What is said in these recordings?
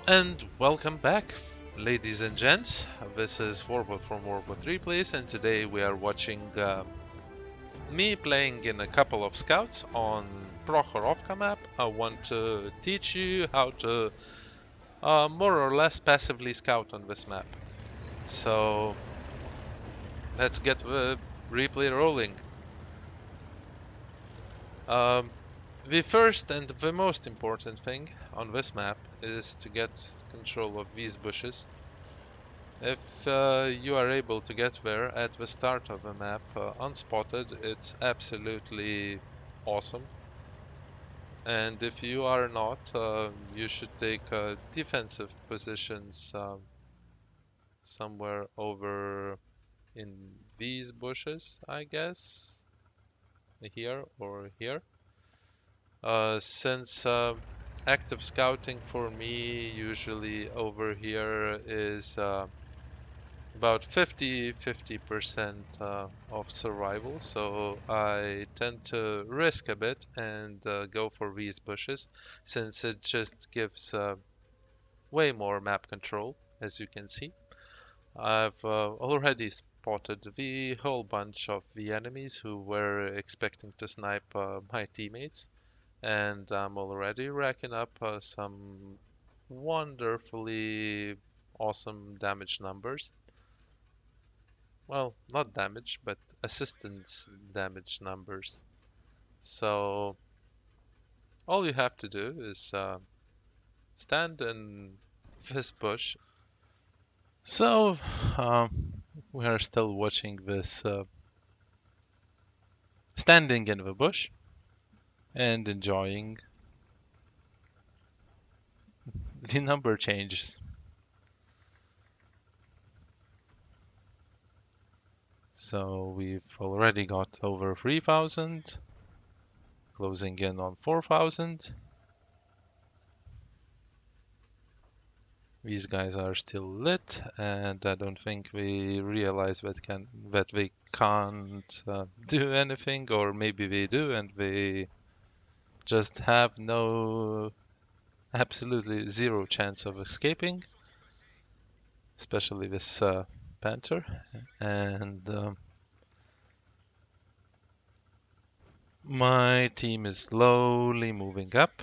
And welcome back, ladies and gents. This is worbot from worbot Replays, and today we are watching me playing in a couple of scouts on Prokhorovka map. I want to teach you how to more or less passively scout on this map. So let's get the replay rolling. The first and the most important thing on this map is to get control of these bushes. If you are able to get there at the start of the map unspotted, it's absolutely awesome. And if you are not, you should take defensive positions somewhere over in these bushes, I guess. Here or here. Since active scouting for me usually over here is about 50% of survival, so I tend to risk a bit and go for these bushes since it just gives way more map control, as you can see. I've already spotted the whole bunch of the enemies who were expecting to snipe my teammates, and I'm already racking up some wonderfully awesome damage numbers. Well, not damage, but assistance damage numbers. So all you have to do is stand in this bush. So we are still watching this standing in the bush and enjoying the number changes. So we've already got over 3,000, closing in on 4,000. These guys are still lit, and I don't think we realize that they can't do anything, or maybe they do, and they just have absolutely zero chance of escaping, especially this panther. And my team is slowly moving up.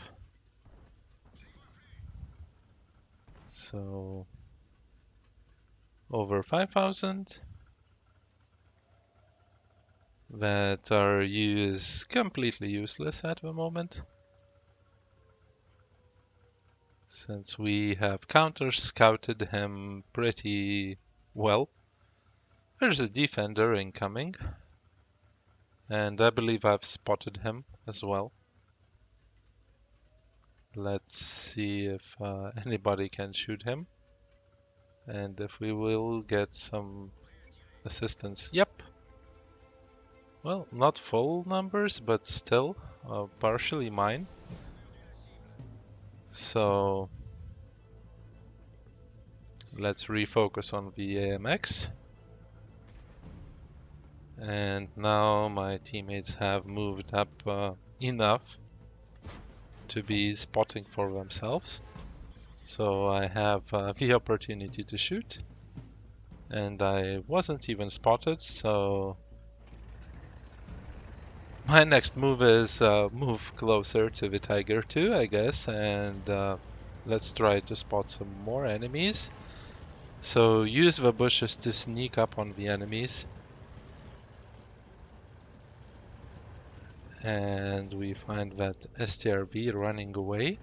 So over 5,000. That are completely useless at the moment, since we have counter-scouted him pretty well. There's a defender incoming, and I believe I've spotted him as well. Let's see if anybody can shoot him, and if we will get some assistance. Yep. Well, not full numbers, but still partially mine. So let's refocus on the AMX. And now my teammates have moved up enough to be spotting for themselves. So I have the opportunity to shoot. And I wasn't even spotted, so my next move is move closer to the Tiger 2, I guess, and let's try to spot some more enemies. So use the bushes to sneak up on the enemies. And we find that STRB running away.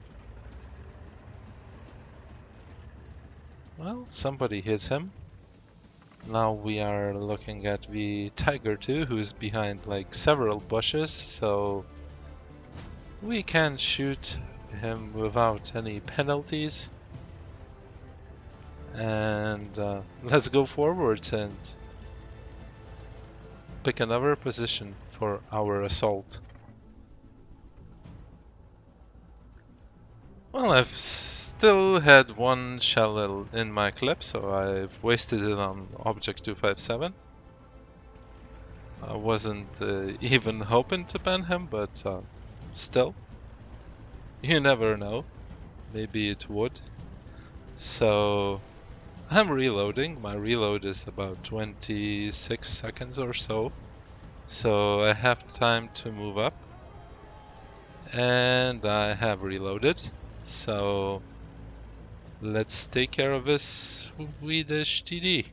Well, somebody hits him. Now we are looking at the Tiger 2, who's behind like several bushes, so we can shoot him without any penalties. And let's go forwards and pick another position for our assault. Well, I've still had one shell in my clip, so I've wasted it on Object 257. I wasn't even hoping to ban him, but still, you never know. Maybe it would. So I'm reloading. My reload is about 26 seconds or so. So I have time to move up. And I have reloaded. So let's take care of this Swedish TD.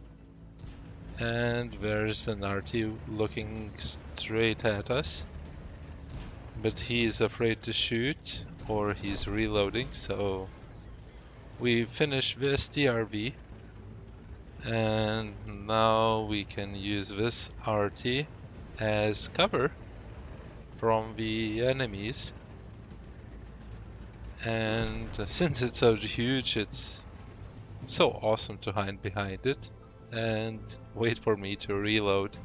And there's an RT looking straight at us. But he's afraid to shoot, or he's reloading, so we finish this TRV. And now we can use this RT as cover from the enemies. And since it's so huge, it's so awesome to hide behind it and wait for me to reload.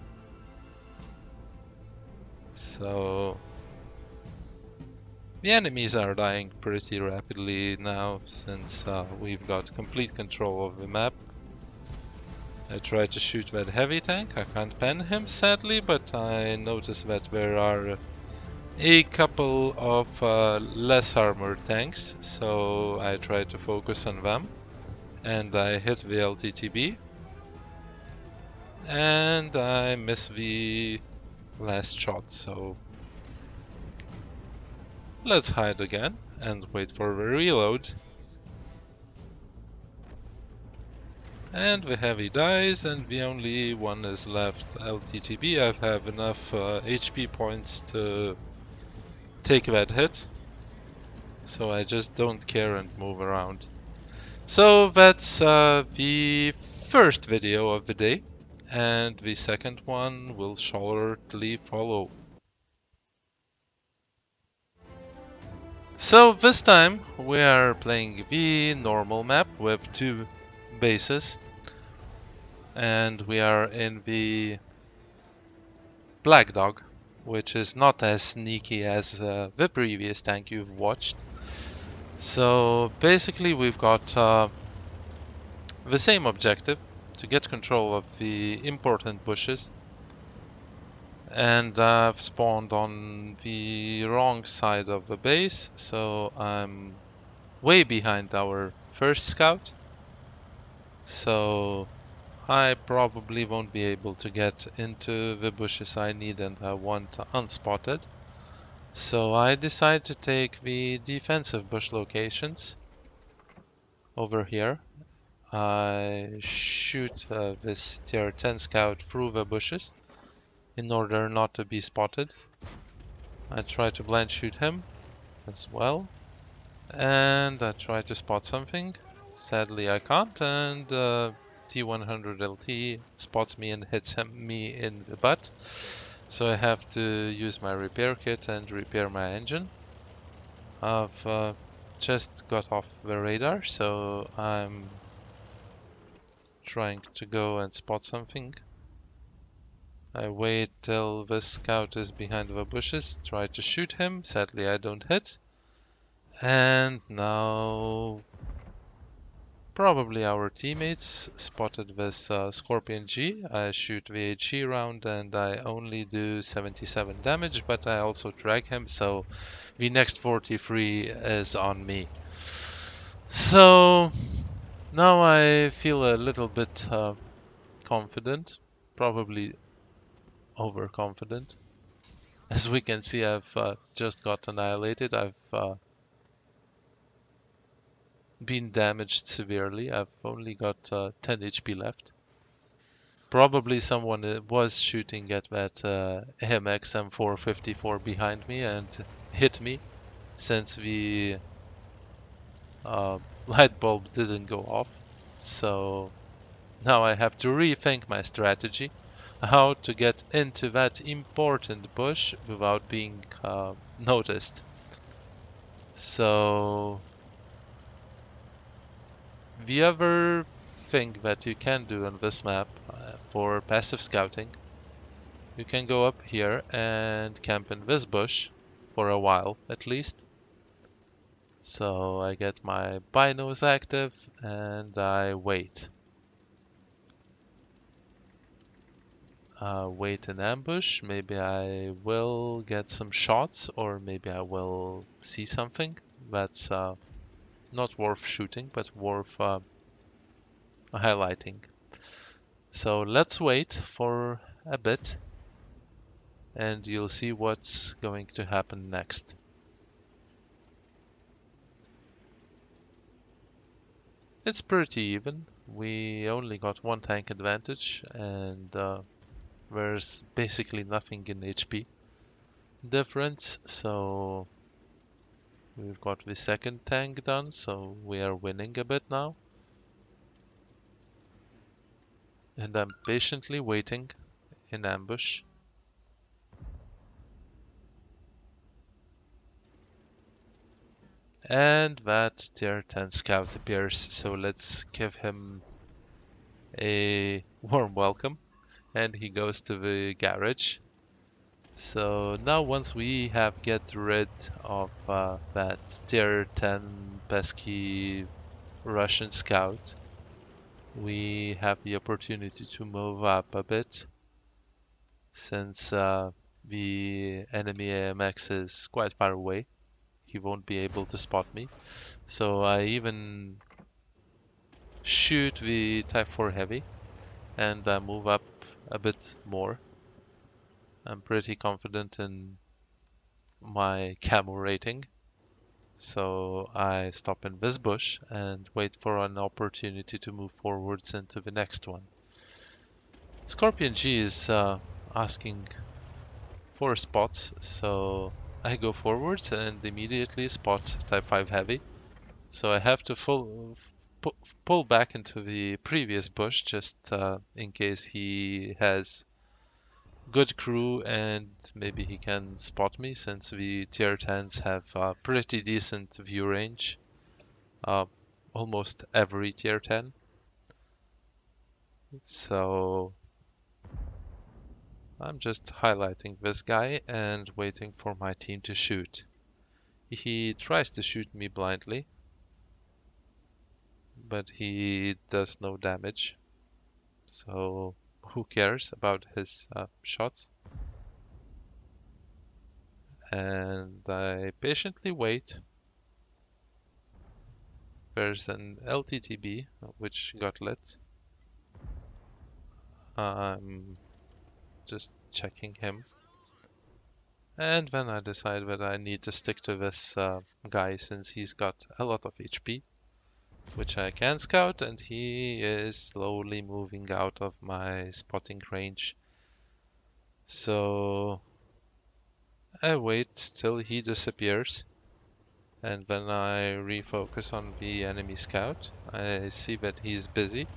So the enemies are dying pretty rapidly now since we've got complete control of the map. I tried to shoot that heavy tank. I can't pen him sadly, but I noticed that there are a couple of less armored tanks, so I tried to focus on them. And I hit the LTTB. And I missed the last shot, so let's hide again and wait for the reload. And the heavy dies, and the only one is left LTTB. I have enough HP points to take that hit, so I just don't care and move around. So that's the first video of the day, and the second one will shortly follow. So this time we are playing the normal map with 2 bases, and we are in the Black Dog, which is not as sneaky as the previous tank you've watched. So basically we've got the same objective, to get control of the important bushes. And I've spawned on the wrong side of the base, so I'm way behind our first scout. So I probably won't be able to get into the bushes I need and I want unspotted. So I decide to take the defensive bush locations over here. I shoot this tier 10 scout through the bushes in order not to be spotted. I try to blind shoot him as well. And I try to spot something. Sadly I can't, and T100 LT spots me and hits me in the butt. So I have to use my repair kit and repair my engine. I've just got off the radar, so I'm trying to go and spot something. I wait till the scout is behind the bushes, try to shoot him. Sadly I don't hit. And now probably our teammates spotted this Scorpion G. I shoot the HE round and I only do 77 damage, but I also drag him, so the next 43 is on me. So now I feel a little bit confident, probably overconfident. As we can see, I've just got annihilated. I've been damaged severely. I've only got 10 HP left. Probably someone was shooting at that AMX M454 behind me and hit me, since the light bulb didn't go off. So now I have to rethink my strategy, how to get into that important bush without being noticed. So the other thing that you can do on this map for passive scouting, you can go up here and camp in this bush for a while at least. So I get my binos active and I wait. Wait in ambush. Maybe I will get some shots, or maybe I will see something that's not worth shooting, but worth highlighting. So let's wait for a bit and you'll see what's going to happen next. It's pretty even. We only got one tank advantage and there's basically nothing in HP difference. So we've got the second tank done, so we are winning a bit now. And I'm patiently waiting in ambush. And that tier 10 scout appears, so let's give him a warm welcome. And he goes to the garage. So now once we have get rid of that tier 10 pesky Russian scout, we have the opportunity to move up a bit since the enemy AMX is quite far away. He won't be able to spot me. So I even shoot the Type 4 Heavy and move up a bit more. I'm pretty confident in my camo rating. So I stop in this bush and wait for an opportunity to move forwards into the next one. Scorpion G is asking for spots, so I go forwards and immediately spot Type 5 Heavy. So I have to pull back into the previous bush just in case he has good crew and maybe he can spot me since the tier 10s have pretty decent view range. Uh, almost every tier 10. So I'm just highlighting this guy and waiting for my team to shoot. He tries to shoot me blindly, but he does no damage. So who cares about his shots? And I patiently wait. There's an LTTB which got lit. I'm just checking him. And then I decide that I need to stick to this guy since he's got a lot of HP, which I can scout, and he is slowly moving out of my spotting range. So I wait till he disappears, and then I refocus on the enemy scout. I see that he's busy,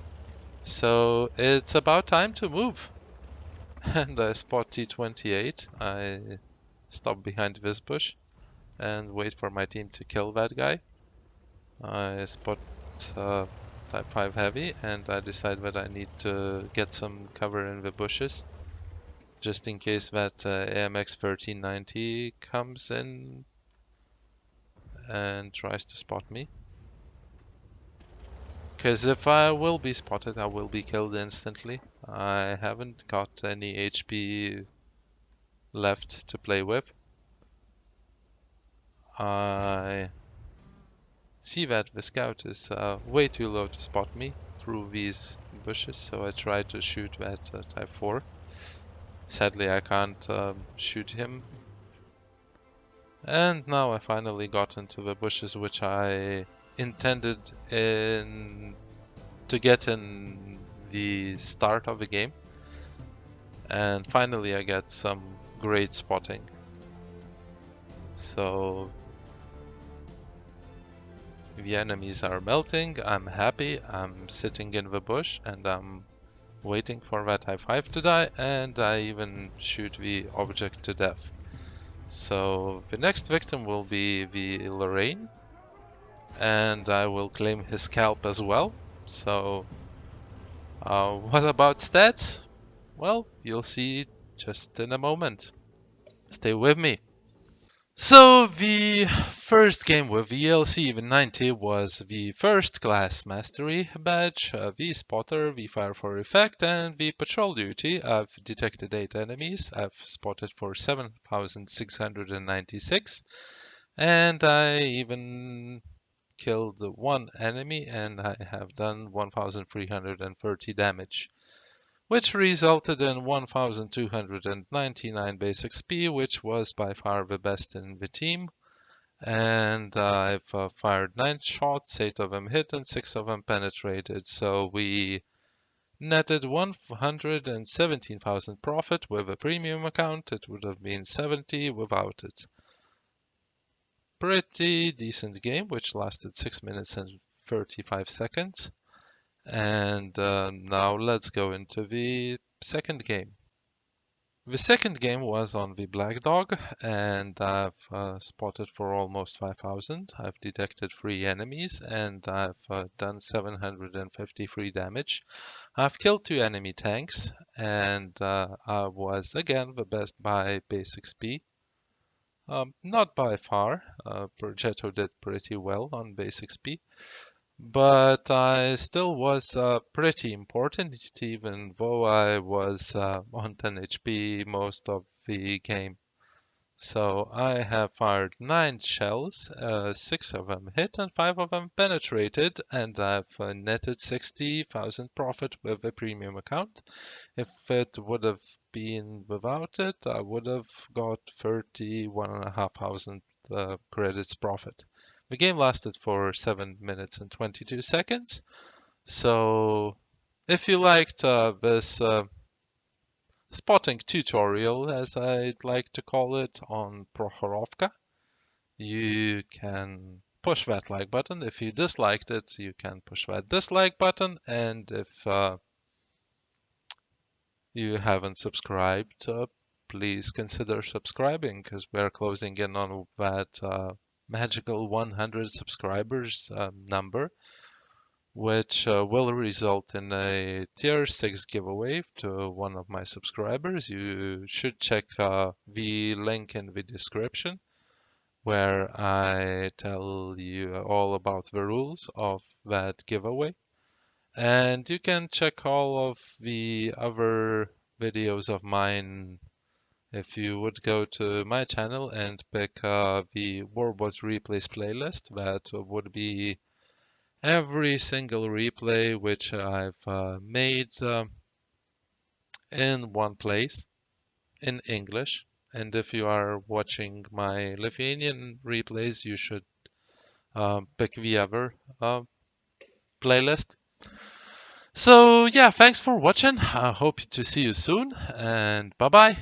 so it's about time to move. And I spot T28. I stop behind this bush and wait for my team to kill that guy. I spot Type 5 Heavy and I decide that I need to get some cover in the bushes just in case that AMX 1390 comes in and tries to spot me. Because if I will be spotted, I will be killed instantly. I haven't got any HP left to play with. I see that the scout is way too low to spot me through these bushes, so I try to shoot that Type 4. Sadly, I can't shoot him. And now I finally got into the bushes, which I intended to get in the start of the game. And finally I get some great spotting. So the enemies are melting, I'm happy, I'm sitting in the bush and I'm waiting for that Type 5 to die, and I even shoot the object to death. So the next victim will be the Lorraine, and I will claim his scalp as well. So what about stats? Well, you'll see just in a moment. Stay with me. So the first game with VLC V90 was the first class mastery badge, the spotter, the fire for effect, and the patrol duty. I've detected 8 enemies, I've spotted for 7,696, and I even killed one enemy and I have done 1,330 damage, which resulted in 1,299 base XP, which was by far the best in the team. And I've fired 9 shots, 8 of them hit and 6 of them penetrated. So we netted 117,000 profit with a premium account. It would have been 70 without it. Pretty decent game, which lasted 6 minutes and 35 seconds. And now let's go into the second game. The second game was on the Black Dog, and I've spotted for almost 5,000. I've detected 3 enemies, and I've done 753 damage. I've killed 2 enemy tanks, and I was again the best by base XP. Not by far. Progetto did pretty well on base XP, but I still was pretty important, even though I was on 10 HP most of the game. So I have fired 9 shells, 6 of them hit and 5 of them penetrated, and I've netted 60,000 profit with a premium account. If it would have been without it, I would have got 31,500 credits profit. The game lasted for 7 minutes and 22 seconds. So if you liked this spotting tutorial, as I'd like to call it, on Prokhorovka, you can push that like button. If you disliked it, you can push that dislike button. And if you haven't subscribed, please consider subscribing, because we're closing in on that magical 100 subscribers number, which will result in a tier 6 giveaway to one of my subscribers. You should check the link in the description, where I tell you all about the rules of that giveaway. And you can check all of the other videos of mine if you would go to my channel and pick the worbot replays playlist. That would be every single replay which I've made in one place in English. And if you are watching my Lithuanian replays, you should pick the other playlist. So yeah, thanks for watching. I hope to see you soon, and bye bye.